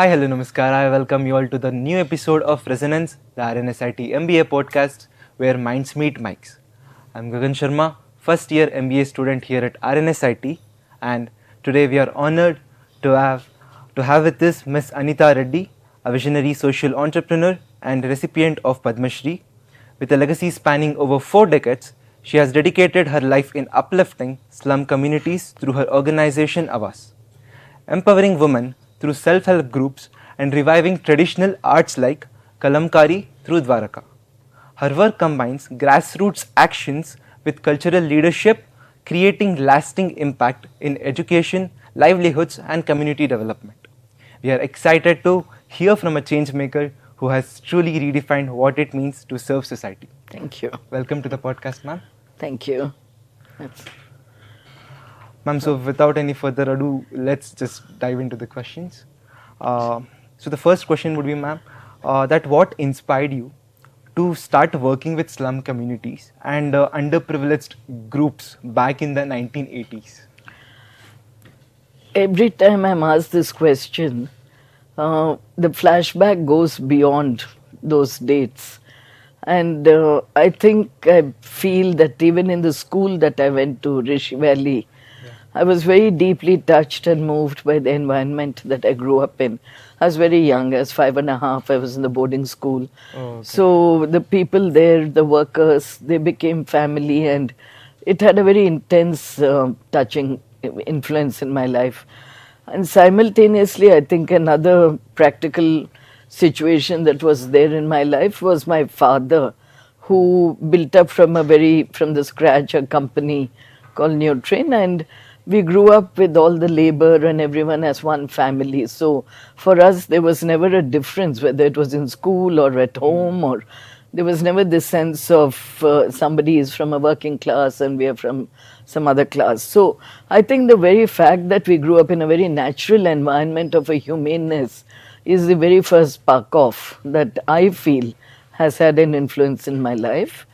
Hi, hello, namaskar. I welcome you all to the new episode of Resonance, the RNSIT MBA podcast, where minds meet mics. I'm Gagan Sharma, first year MBA student here at RNSIT, and today we are honored to have with us Miss Anita Reddy, a visionary social entrepreneur and recipient of Padma Shri. With a legacy spanning over 4 decades, she has dedicated her life in uplifting slum communities through her organization AVAS, empowering women through self-help groups and reviving traditional arts like Kalamkari through DWARAKA. Her work combines grassroots actions with cultural leadership, creating lasting impact in education, livelihoods and community development. We are excited to hear from a changemaker who has truly redefined what it means to serve society. Thank you. Welcome to the podcast, ma'am. Thank you. Ma'am, so without any further ado, let's just dive into the questions. So the first question would be, ma'am, that what inspired you to start working with slum communities and underprivileged groups back in the 1980s? Every time I'm asked this question, the flashback goes beyond those dates. And I think I feel that even in the school that I went to, Rishi Valley, I was very deeply touched and moved by the environment that I grew up in. I was very young, I was 5.5, I was in the boarding school. Oh, okay. So the people there, the workers, they became family, and it had a very intense, touching influence in my life. And simultaneously, I think another practical situation that was there in my life was my father, who built up from the scratch a company called Nutrien, and we grew up with all the labor and everyone as one family. So for us, there was never a difference whether it was in school or at home, or there was never this sense of somebody is from a working class and we are from some other class. So I think the very fact that we grew up in a very natural environment of a humaneness is the very first spark off that I feel has had an influence in my life.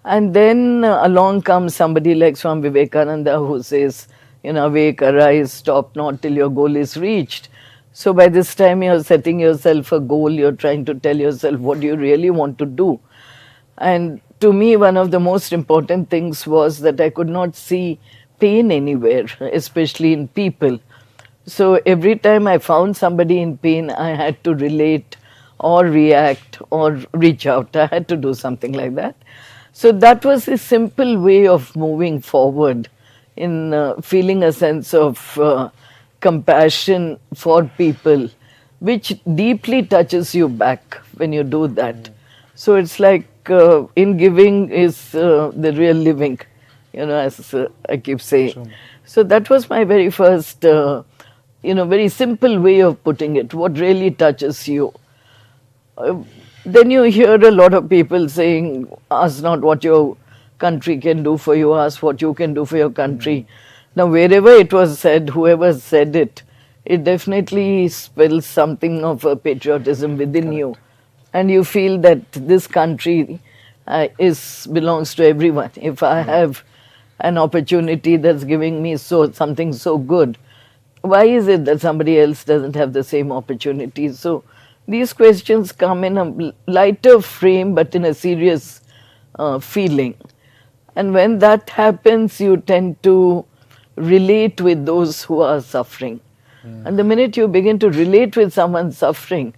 And then along comes somebody like Swami Vivekananda, who says, awake, arise, stop not till your goal is reached. So by this time you're setting yourself a goal, you're trying to tell yourself what do you really want to do. And to me, one of the most important things was that I could not see pain anywhere, especially in people. So every time I found somebody in pain, I had to relate or react or reach out. I had to do something like that. So that was a simple way of moving forward in feeling a sense of compassion for people, which deeply touches you back when you do that. So it's like in giving is the real living, as I keep saying. Sure. So that was my very first, very simple way of putting it, what really touches you. Then you hear a lot of people saying, ask not what your country can do for you, ask what you can do for your country. Now, wherever it was said, whoever said it, it definitely spells something of a patriotism within you. And you feel that this country belongs to everyone. If I have an opportunity that's giving me something so good, why is it that somebody else doesn't have the same opportunity? So these questions come in a lighter frame, but in a serious feeling. And when that happens, you tend to relate with those who are suffering. And the minute you begin to relate with someone suffering,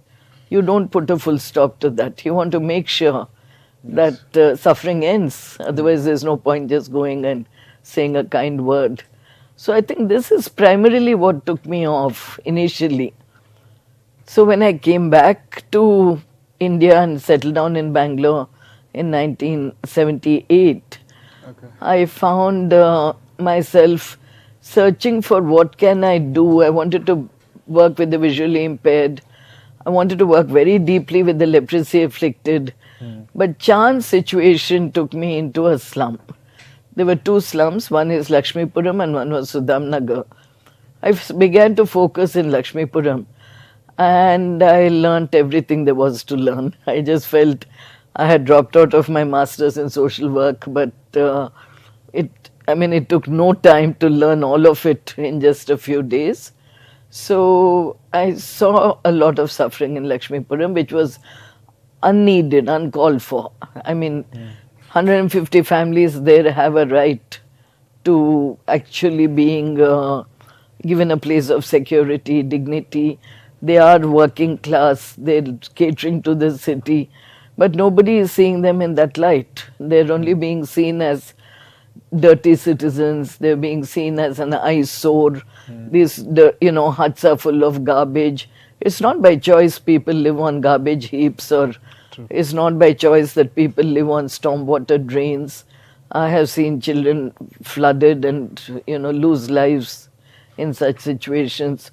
you don't put a full stop to that. You want to make sure that suffering ends. Otherwise, there's no point just going and saying a kind word. So I think this is primarily what took me off initially. So when I came back to India and settled down in Bangalore in 1978, I found myself searching for what can I do. I wanted to work with the visually impaired. I wanted to work very deeply with the leprosy afflicted. But chance situation took me into a slum. There were 2 slums, one is Lakshmipuram and one was Sudhamnagar. I began to focus in Lakshmipuram, and I learnt everything there was to learn. I just felt I had dropped out of my master's in social work, but it took no time to learn all of it in just a few days. So I saw a lot of suffering in Lakshmipuram, which was unneeded, uncalled for. I mean, 150 families there have a right to actually being given a place of security, dignity. They are working class, they're catering to the city, but nobody is seeing them in that light. They're only being seen as dirty citizens, they're being seen as an eyesore. These, huts are full of garbage. It's not by choice people live on garbage heaps, or it's not by choice that people live on stormwater drains. I have seen children flooded and, lose lives in such situations.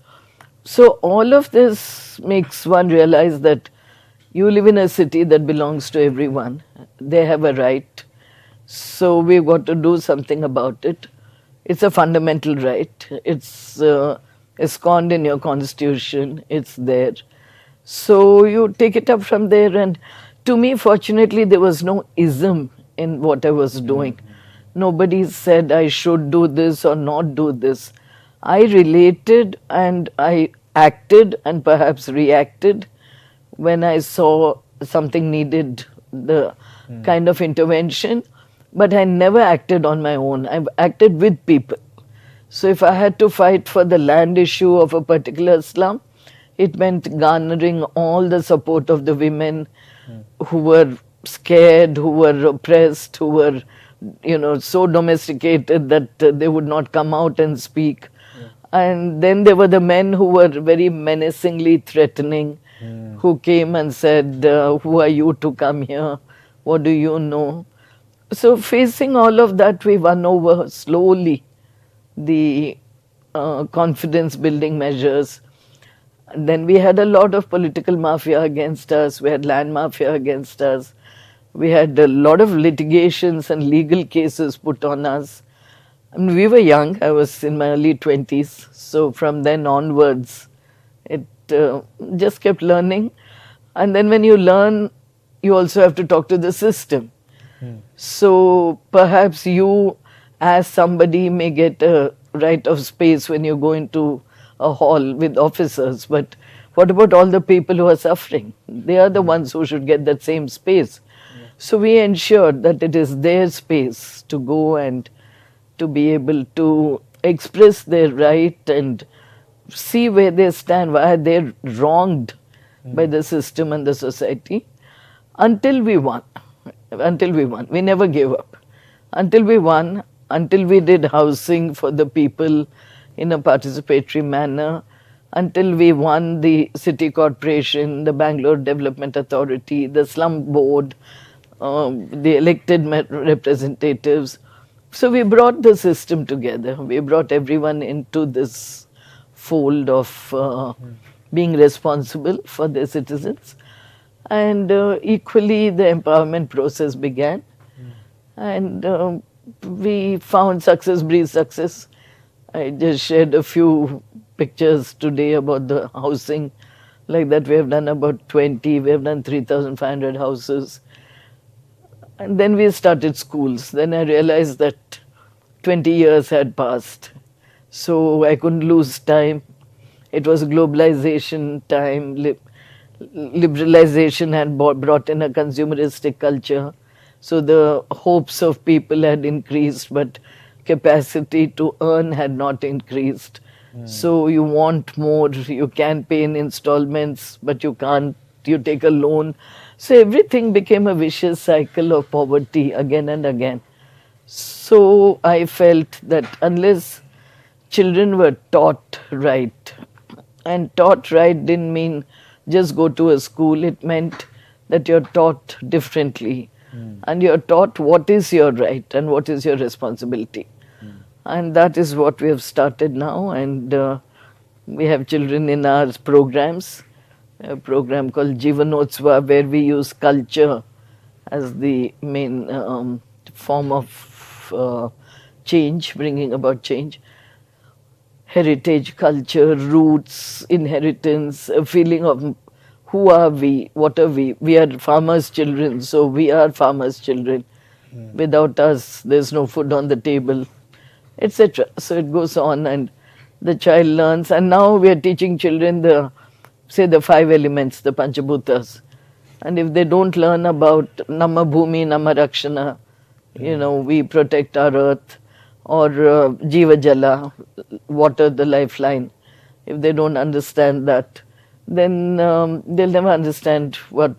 So all of this makes one realize that you live in a city that belongs to everyone. They have a right. So we've got to do something about it. It's a fundamental right. It's escorned in your constitution. It's there. So you take it up from there. And to me, fortunately, there was no ism in what I was doing. Nobody said I should do this or not do this. I related and I acted and perhaps reacted when I saw something needed the kind of intervention, but I never acted on my own. I've acted with people. So if I had to fight for the land issue of a particular slum, it meant garnering all the support of the women who were scared, who were oppressed, who were, so domesticated that they would not come out and speak. And then there were the men who were very menacingly threatening, who came and said, who are you to come here? What do you know? So facing all of that, we won over slowly the confidence building measures. And then we had a lot of political mafia against us, we had land mafia against us, we had a lot of litigations and legal cases put on us. I mean, we were young, I was in my early 20s, so from then onwards, it just kept learning. And then when you learn, you also have to talk to the system. So perhaps you, as somebody, may get a right of space when you go into a hall with officers, but what about all the people who are suffering? They are the ones who should get that same space. So we ensured that it is their space to go and to be able to express their right and see where they stand, why they're wronged by the system and the society, until we won. Until we won. We never gave up. Until we won, until we did housing for the people in a participatory manner, until we won the city corporation, the Bangalore Development Authority, the slum board, the elected representatives. So we brought the system together. We brought everyone into this fold of being responsible for their citizens. And equally, the empowerment process began. And we found success breeds success. I just shared a few pictures today about the housing. Like that, we have done about 20. We have done 3,500 houses. And then we started schools. Then I realized that 20 years had passed. So I couldn't lose time. It was globalization time. Liberalization had brought in a consumeristic culture. So the hopes of people had increased, but capacity to earn had not increased. So you want more, you can pay in installments, but you can't, you take a loan. So everything became a vicious cycle of poverty again and again. So I felt that unless children were taught right, and taught right didn't mean just go to a school, it meant that you're taught differently. And you're taught what is your right and what is your responsibility. And that is what we have started now. And we have children in our programs, a program called Jeevanotsva, where we use culture as the main form of change, bringing about change. Heritage, culture, roots, inheritance, a feeling of who are we, what are we? We are farmers' children, so we are farmers' children. Without us, there's no food on the table, etc. So it goes on, and the child learns. And now we are teaching children the 5 elements, the Panchabhutas. And if they don't learn about Nama Bhumi, Nama Rakshana, we protect our earth, or Jiva Jala, water, the lifeline. If they don't understand that, then they'll never understand what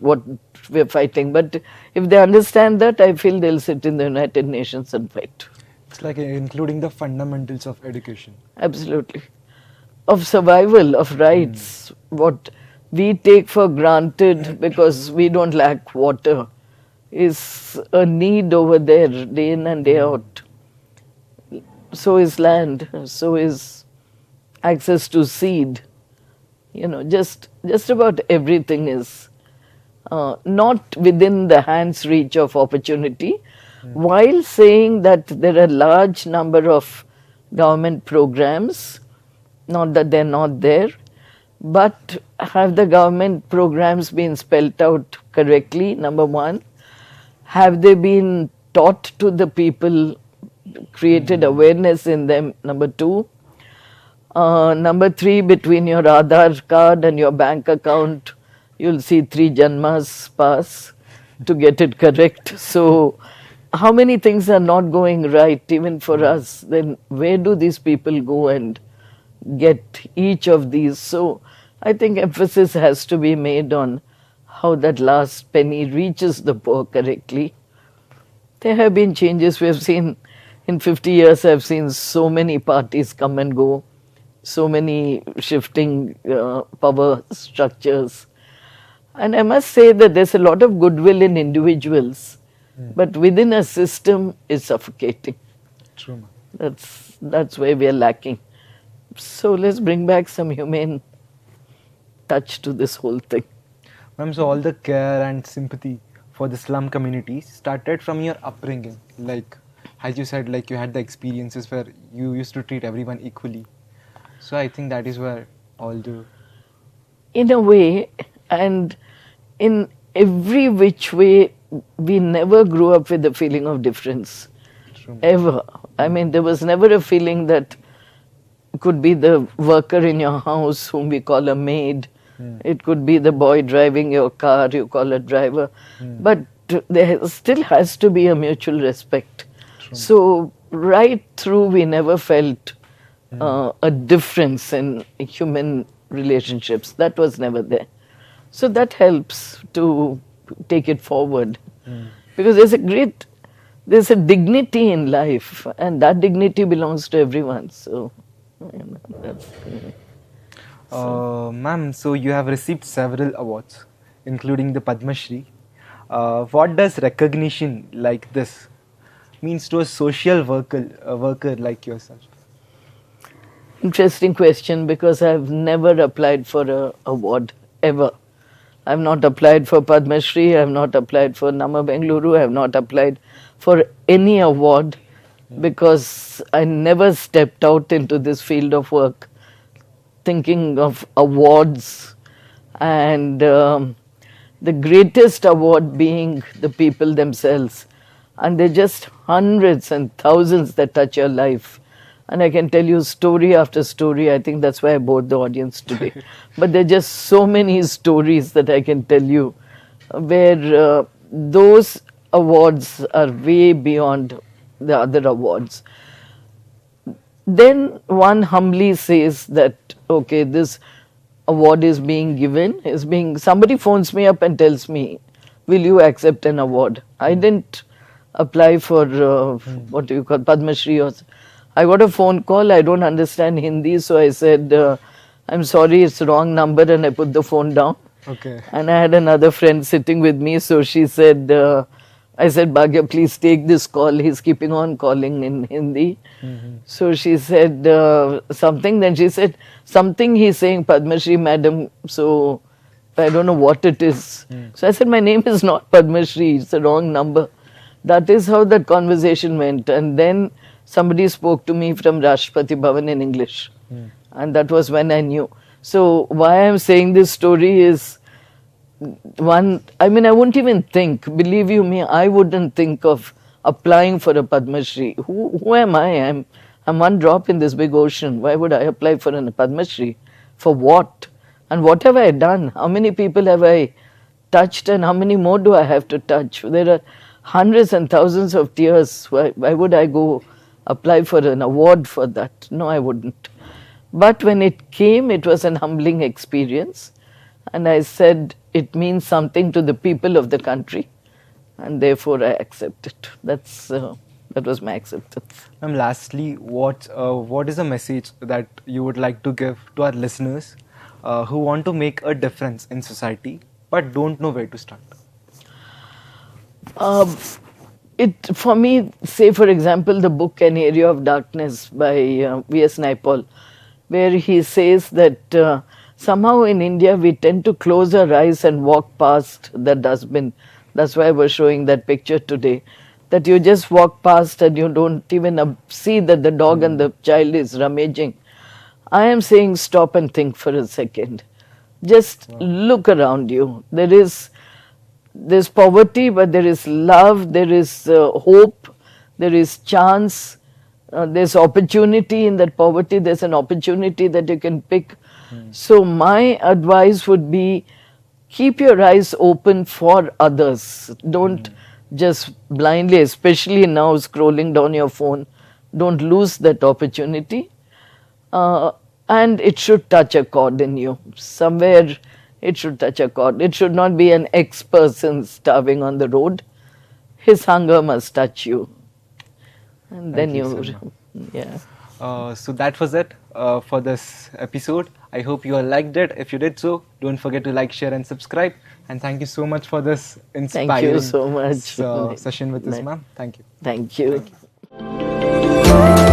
we're fighting. But if they understand that, I feel they'll sit in the United Nations and fight. It's like including the fundamentals of education. Absolutely. Of survival, of rights, what we take for granted because we don't lack water is a need over there, day in and day out. So is land, so is access to seed. Just about everything is not within the hand's reach of opportunity, while saying that there are large number of government programs, not that they're not there, but have the government programs been spelt out correctly, number one? Have they been taught to the people, created awareness in them, number two? Number three, between your Aadhaar card and your bank account, you'll see 3 janmas pass to get it correct. So, how many things are not going right even for us? Then where do these people go and get each of these? So, I think emphasis has to be made on how that last penny reaches the poor correctly. There have been changes. We have seen in 50 years, I've seen so many parties come and go, so many shifting power structures. And I must say that there's a lot of goodwill in individuals, but within a system is suffocating. True. That's where we are lacking. So let's bring back some humane touch to this whole thing. Ma'am, so all the care and sympathy for the slum community started from your upbringing. Like, as you said, like you had the experiences where you used to treat everyone equally. So I think that is where all the... In a way, and in every which way, we never grew up with the feeling of difference. True. Ever. I mean, there was never a feeling that could be the worker in your house whom we call a maid. It could be the boy driving your car, you call a driver. But there still has to be a mutual respect. True. So right through we never felt a difference in human relationships. That was never there. So that helps to take it forward. Because there's a dignity in life, and that dignity belongs to everyone. So, that's... Ma'am, so you have received several awards, including the Padma Shri. What does recognition like this means to a social worker like yourself? Interesting question, because I've never applied for an award, ever. I've not applied for Padma Shri, I've not applied for Nama Bengaluru, I've not applied for any award, because I never stepped out into this field of work thinking of awards, and the greatest award being the people themselves. And they're just hundreds and thousands that touch your life. And I can tell you story after story. I think that's why I bored the audience today. But there are just so many stories that I can tell you where those awards are way beyond the other awards. Then one humbly says that, okay, this award is being given, somebody phones me up and tells me, will you accept an award? I didn't apply for, what do you call, Padma Shri. I got a phone call, I don't understand Hindi, so I said, I'm sorry, it's the wrong number, and I put the phone down. Okay. And I had another friend sitting with me, so she said, I said, Bhagya, please take this call. He's keeping on calling in Hindi. So she said something. Then she said something. He's saying Padma Shri, madam. So I don't know what it is. So I said, my name is not Padma Shri. It's the wrong number. That is how that conversation went. And then somebody spoke to me from Rashtrapati Bhavan in English. And that was when I knew. So why I'm saying this story is, one, I mean, I wouldn't even think, believe you me, I wouldn't think of applying for a Padma Shri. Who am I? I'm one drop in this big ocean. Why would I apply for a Padma Shri? For what? And what have I done? How many people have I touched, and how many more do I have to touch? There are hundreds and thousands of tears. Why would I go apply for an award for that? No, I wouldn't. But when it came, it was an humbling experience. And I said, it means something to the people of the country. And therefore, I accept it. That was my acceptance. Lastly, what is a message that you would like to give to our listeners who want to make a difference in society but don't know where to start? For me, say for example, the book An Area of Darkness by V.S. Naipaul, where he says that somehow in India we tend to close our eyes and walk past the dustbin. That's why I was showing that picture today, that you just walk past and you don't even see that the dog and the child is rummaging. I am saying stop and think for a second. Just look around you. There's poverty, but there is love, there is hope, there is chance, there's opportunity in that poverty, there's an opportunity that you can pick. So my advice would be, keep your eyes open for others. Don't just blindly, especially now scrolling down your phone, don't lose that opportunity. And it should touch a chord in you. Somewhere it should touch a chord. It should not be an ex-person starving on the road. His hunger must touch you. And then So that was it for this episode. I hope you all liked it. If you did so, don't forget to like, share and subscribe. And thank you so much for this inspiring Thank you so much. session with us, ma'am. Thank you. Thank you. Thank you.